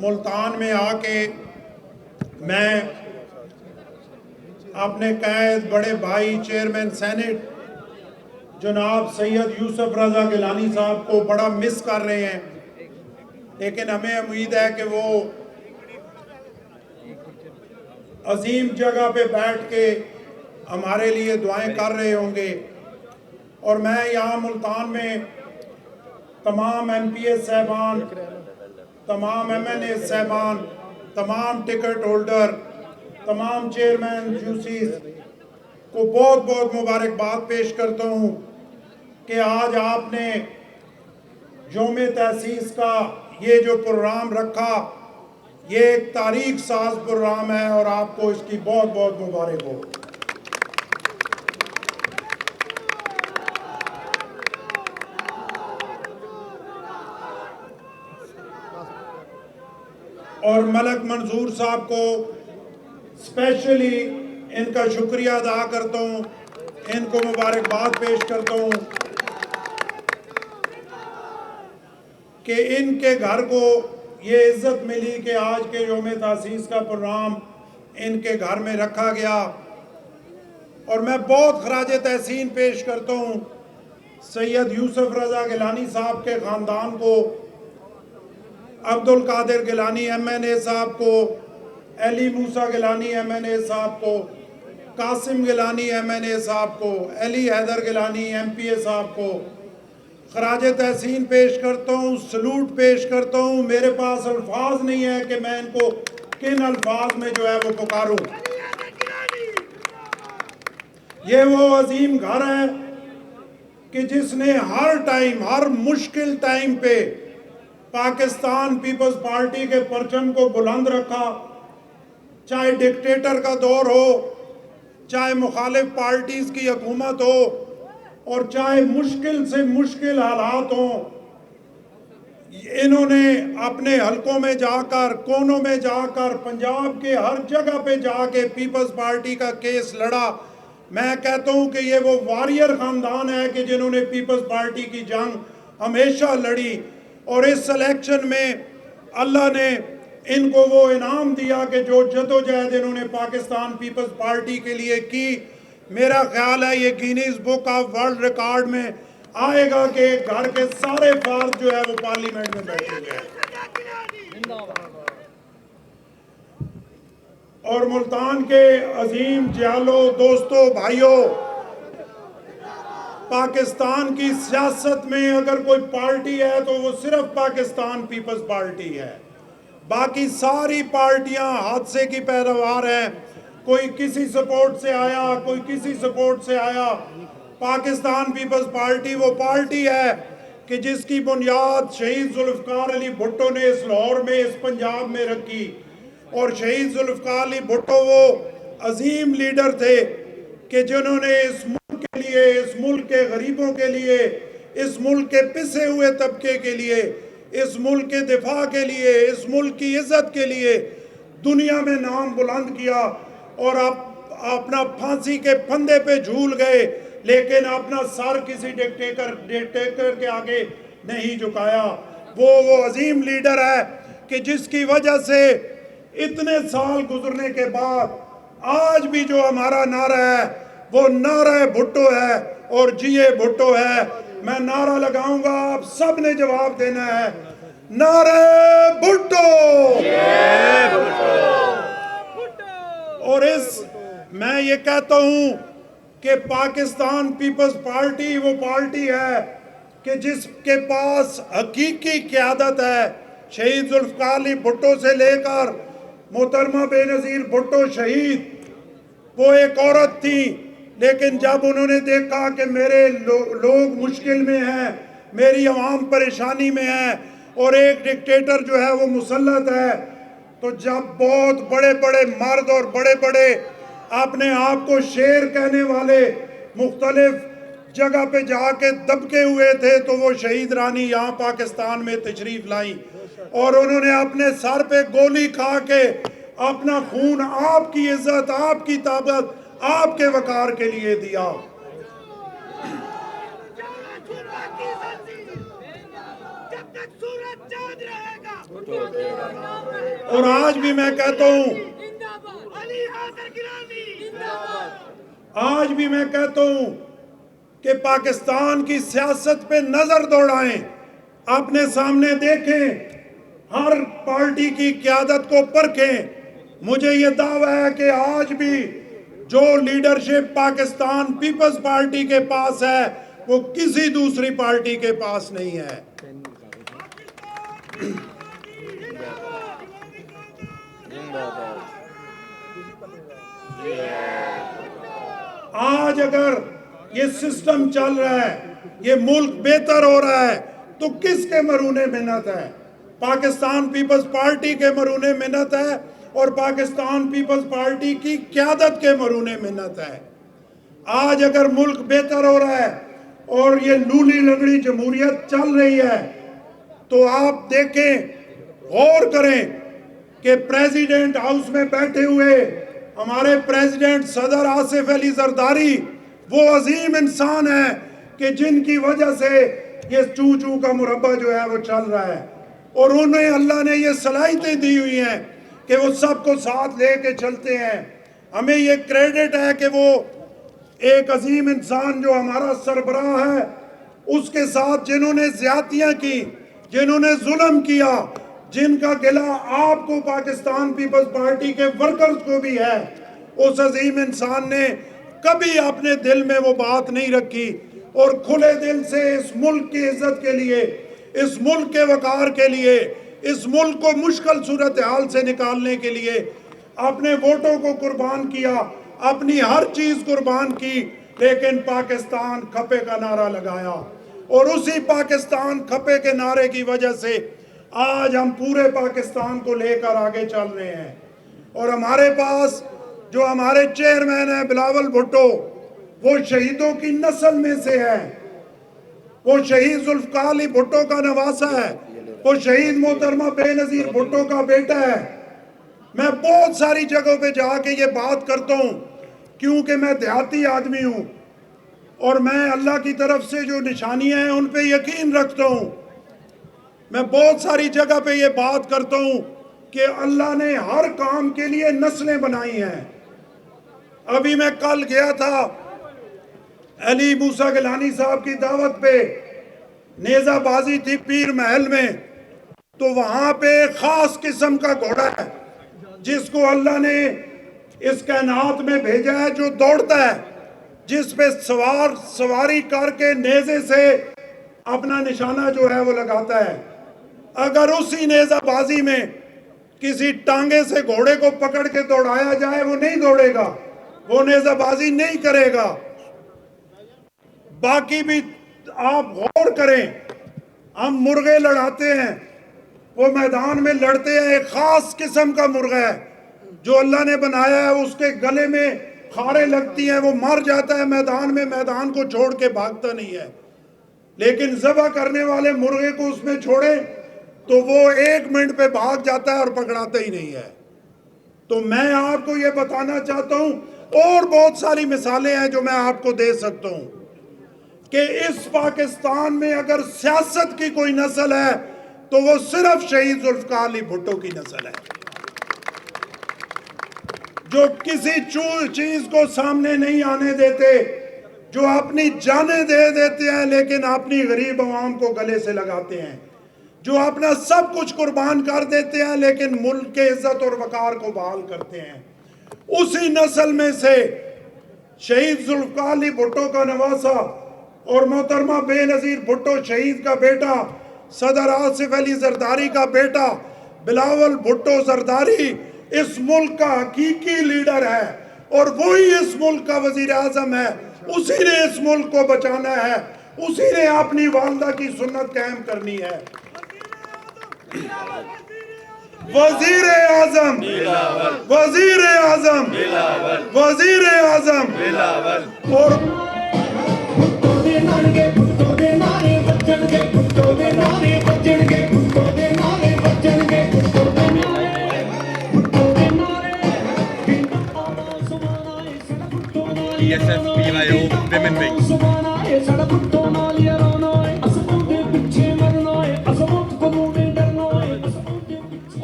ملتان میں آ کے میں اپنے قائد بڑے بھائی چیئرمین سینٹ جناب سید یوسف رضا گیلانی صاحب کو بڑا مس کر رہے ہیں، لیکن ہمیں امید ہے کہ وہ عظیم جگہ پہ بیٹھ کے ہمارے لیے دعائیں کر رہے ہوں گے۔ اور میں یہاں ملتان میں تمام ایم پی ایس صاحبان، تمام ایم این اے صاحبان، تمام ٹکٹ ہولڈر، تمام چیئرمین یوسیز کو بہت بہت مبارکباد پیش کرتا ہوں کہ آج آپ نے یوم تأسیس کا یہ جو پروگرام رکھا، یہ ایک تاریخ ساز پروگرام ہے اور آپ کو اس کی بہت بہت مبارک ہو۔ اور ملک منظور صاحب کو اسپیشلی ان کا شکریہ ادا کرتا ہوں، ان کو مبارکباد پیش کرتا ہوں کہ ان کے گھر کو یہ عزت ملی کہ آج کے یوم تأسیس کا پروگرام ان کے گھر میں رکھا گیا۔ اور میں بہت خراج تحسین پیش کرتا ہوں سید یوسف رضا گیلانی صاحب کے خاندان کو، عبد القادر گیلانی ایم این اے صاحب کو، علی موسیٰ گیلانی ایم این اے صاحب کو، قاسم گیلانی ایم این اے صاحب کو، علی حیدر گیلانی ایم پی اے صاحب کو خراج تحسین پیش کرتا ہوں، سلوٹ پیش کرتا ہوں۔ میرے پاس الفاظ نہیں ہے کہ میں ان کو کن الفاظ میں جو ہے وہ پکاروں۔ یہ وہ عظیم گھر ہے کہ جس نے ہر ٹائم، ہر مشکل ٹائم پہ پاکستان پیپلز پارٹی کے پرچم کو بلند رکھا، چاہے ڈکٹیٹر کا دور ہو، چاہے مخالف پارٹیز کی حکومت ہو، اور چاہے مشکل سے مشکل حالات ہوں۔ انہوں نے اپنے حلقوں میں جا کر، کونوں میں جا کر، پنجاب کے ہر جگہ پہ جا کے پیپلز پارٹی کا کیس لڑا۔ میں کہتا ہوں کہ یہ وہ واریر خاندان ہے کہ جنہوں نے پیپلز پارٹی کی جنگ ہمیشہ لڑی، اور اس الیکشن میں اللہ نے ان کو وہ انعام دیا کہ جو جدوجہد انہوں نے پاکستان پیپلز پارٹی کے لیے کی، میرا خیال ہے یہ Guinness book of world record میں آئے گا کہ ایک گھر کے سارے فرد جو ہے وہ پارلیمنٹ میں بیٹھے ہوئے ہیں۔ اور ملتان کے عظیم جیالو دوستو بھائیوں، پاکستان کی سیاست میں اگر کوئی پارٹی ہے تو وہ صرف پاکستان پیپلز پارٹی ہے۔ باقی ساری پارٹیاں حادثے کی پیداوار ہیں، کوئی کسی سپورٹ سے آیا، کوئی کسی سپورٹ سے آیا۔ پاکستان پیپلز پارٹی وہ پارٹی ہے کہ جس کی بنیاد شہید ذوالفقار علی بھٹو نے اس لاہور میں، اس پنجاب میں رکھی، اور شہید ذوالفقار علی بھٹو وہ عظیم لیڈر تھے کہ جنہوں نے اس ملک کے لیے، اس ملک کے غریبوں کے لیے، اس ملک کے پسے ہوئے طبقے کے لیے، اس ملک کے دفاع کے لیے، اس ملک کی عزت کے لیے دنیا میں نام بلند کیا، اور اپنا پھانسی کے پھندے پہ جھول گئے، لیکن اپنا سر کسی ڈکٹیٹر کے آگے نہیں جھکایا۔ وہ عظیم لیڈر ہے کہ جس کی وجہ سے اتنے سال گزرنے کے بعد آج بھی جو ہمارا نعرہ ہے وہ نعرہ بھٹو ہے اور جیے بھٹو ہے۔ میں نعرہ لگاؤں گا، آپ سب نے جواب دینا ہے، نعرہ بھٹو! اور میں یہ کہتا ہوں کہ پاکستان پیپلز پارٹی وہ پارٹی ہے کہ جس کے پاس حقیقی قیادت ہے۔ شہید ذوالفقار علی بھٹو سے لے کر محترمہ بے نظیر بھٹو شہید، وہ ایک عورت تھی، لیکن جب انہوں نے دیکھا کہ میرے لوگ مشکل میں ہیں، میری عوام پریشانی میں ہے، اور ایک ڈکٹیٹر جو ہے وہ مسلط ہے، تو جب بہت بڑے بڑے مرد اور بڑے بڑے اپنے آپ کو شیر کہنے والے مختلف جگہ پہ جا کے دبکے ہوئے تھے، تو وہ شہید رانی یہاں پاکستان میں تشریف لائیں، اور انہوں نے اپنے سر پہ گولی کھا کے اپنا خون آپ کی عزت، آپ کی طاقت، آپ کے وقار کے لیے دیا۔ اور آج بھی میں کہتا ہوں کہ پاکستان کی سیاست پہ نظر دوڑائیں، اپنے سامنے دیکھیں، ہر پارٹی کی قیادت کو پرکھیں۔ مجھے یہ دعویٰ ہے کہ آج بھی جو لیڈرشپ پاکستان پیپلز پارٹی کے پاس ہے وہ کسی دوسری پارٹی کے پاس نہیں ہے۔ آج اگر یہ سسٹم چل رہا ہے، یہ ملک بہتر ہو رہا ہے، تو کس کے مرہون منت ہے؟ پاکستان پیپلز پارٹی کے مرہون منت ہے اور پاکستان پیپلز پارٹی کی قیادت کے مرہون منت ہے۔ آج اگر ملک بہتر ہو رہا ہے اور یہ لولی لنگڑی جمہوریت چل رہی ہے تو آپ دیکھیں، غور کریں کہ پریزیڈنٹ ہاؤس میں بیٹھے ہوئے ہمارے پریزیڈنٹ صدر آصف علی زرداری وہ عظیم انسان ہیں کہ جن کی وجہ سے یہ چوں چوں کا مربع جو ہے وہ چل رہا ہے، اور انہیں اللہ نے یہ صلاحیتیں دی ہوئی ہیں کہ وہ سب کو ساتھ لے کے چلتے ہیں۔ ہمیں یہ کریڈٹ ہے کہ وہ ایک عظیم انسان جو ہمارا سربراہ ہے، اس کے ساتھ جنہوں نے زیادتیاں کی، جنہوں نے ظلم کیا، جن کا گلہ آپ کو پاکستان پیپلز پارٹی کے ورکرز کو بھی ہے، اس عظیم انسان نے کبھی اپنے دل میں وہ بات نہیں رکھی اور کھلے دل سے اس ملک کی عزت کے لیے، اس ملک کے وقار کے لیے، اس ملک کو مشکل صورتحال سے نکالنے کے لیے اپنے ووٹوں کو قربان کیا، اپنی ہر چیز قربان کی، لیکن پاکستان کھپے کا نعرہ لگایا، اور اسی پاکستان کھپے کے نعرے کی وجہ سے آج ہم پورے پاکستان کو لے کر آگے چل رہے ہیں۔ اور ہمارے پاس جو ہمارے چیئرمین ہیں بلاول بھٹو، وہ شہیدوں کی نسل میں سے ہے، وہ شہید ذوالفقار علی بھٹو کا نواسہ ہے، وہ شہید محترمہ بے نظیر بھٹو کا بیٹا ہے۔ میں بہت ساری جگہوں پہ جا کے یہ بات کرتا ہوں کیونکہ میں دیہاتی آدمی ہوں اور میں اللہ کی طرف سے جو نشانیاں ہیں ان پہ یقین رکھتا ہوں۔ میں بہت ساری جگہ پہ یہ بات کرتا ہوں کہ اللہ نے ہر کام کے لیے نسلیں بنائی ہیں۔ ابھی میں کل گیا تھا علی موسیٰ گیلانی صاحب کی دعوت پہ، نیزہ بازی تھی پیر محل میں، تو وہاں پہ ایک خاص قسم کا گھوڑا ہے جس کو اللہ نے اس کائنات میں بھیجا ہے، جو دوڑتا ہے، جس پہ سواری کر کے نیزے سے اپنا نشانہ جو ہے وہ لگاتا ہے۔ اگر اسی نیزہ بازی میں کسی ٹانگے سے گھوڑے کو پکڑ کے دوڑایا جائے وہ نہیں دوڑے گا، وہ نیزہ بازی نہیں کرے گا۔ باقی بھی آپ غور کریں، ہم مرغے لڑاتے ہیں، وہ میدان میں لڑتے ہیں، ایک خاص قسم کا مرغہ ہے جو اللہ نے بنایا ہے، اس کے گلے میں خاریں لگتی ہیں، وہ مر جاتا ہے میدان میں، میدان کو چھوڑ کے بھاگتا نہیں ہے، لیکن ذبح کرنے والے مرغے کو اس میں چھوڑے تو وہ 1 منٹ پہ بھاگ جاتا ہے اور پکڑاتا ہی نہیں ہے۔ تو میں آپ کو یہ بتانا چاہتا ہوں، اور بہت ساری مثالیں ہیں جو میں آپ کو دے سکتا ہوں، کہ اس پاکستان میں اگر سیاست کی کوئی نسل ہے تو وہ صرف شہید ذوالفقار علی بھٹو کی نسل ہے، جو کسی چیز کو سامنے نہیں آنے دیتے، جو اپنی جانیں دے دیتے ہیں لیکن اپنی غریب عوام کو گلے سے لگاتے ہیں، جو اپنا سب کچھ قربان کر دیتے ہیں لیکن ملک کے عزت اور وقار کو بحال کرتے ہیں۔ اسی نسل میں سے شہید ذوالفقار علی بھٹو کا نواسہ اور محترمہ بے نظیر بھٹو شہید کا بیٹا، صدر آصف علی زرداری کا بیٹا بلاول بھٹو زرداری اس ملک کا حقیقی لیڈر ہے، اور وہی اس ملک کا وزیر اعظم ہے، اسی نے اس ملک کو بچانا ہے، اسی نے اپنی والدہ کی سنت قائم کرنی ہے۔ وزیر اعظم، وزیر اعظم، وزیر اعظم، اور PSF-PIO Women Wing.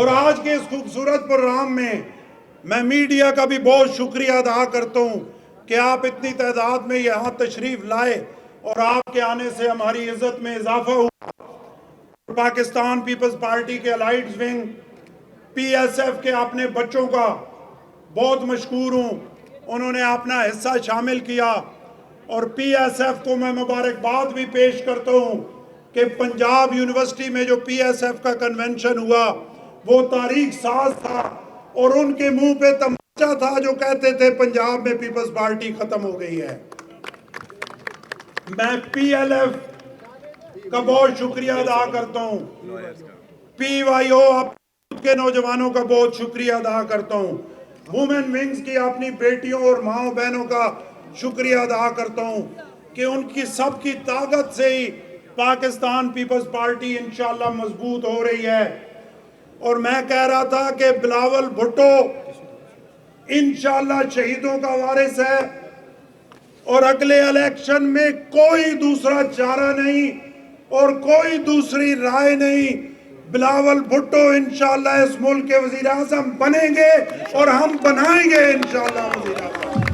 اور آج کے اس خوبصورت پروگرام میں میڈیا کا بھی بہت شکریہ ادا کرتا ہوں کہ آپ اتنی تعداد میں یہاں تشریف لائے اور آپ کے آنے سے ہماری عزت میں اضافہ ہوا۔ پاکستان پیپلز پارٹی کے الائٹس ونگ پی ایس ایف کے اپنے بچوں کا بہت مشکور ہوں، انہوں نے اپنا حصہ شامل کیا، اور پی ایس ایف کو میں مبارکباد بھی پیش کرتا ہوں کہ پنجاب یونیورسٹی میں جو پی ایس ایف کا کنونشن ہوا وہ تاریخ ساز تھا، اور ان کے منہ پہ تماچا تھا جو کہتے تھے پنجاب میں پیپلز پارٹی ختم ہو گئی ہے۔ میں پی ایل ایف کا بہت شکریہ ادا کرتا ہوں، پی وائی او آپ کے نوجوانوں کا بہت شکریہ ادا کرتا ہوں، وومن ونگز کی اپنی بیٹیوں اور ماؤں بہنوں کا شکریہ ادا کرتا ہوں کہ ان کی سب کی طاقت سے ہی پاکستان پیپلز پارٹی انشاءاللہ مضبوط ہو رہی ہے۔ اور میں کہہ رہا تھا کہ بلاول بھٹو انشاءاللہ شہیدوں کا وارث ہے، اور اگلے الیکشن میں کوئی دوسرا چارہ نہیں اور کوئی دوسری رائے نہیں، بلاول بھٹو انشاءاللہ اس ملک کے وزیر اعظم بنیں گے اور ہم بنائیں گے انشاءاللہ وزیر اعظم۔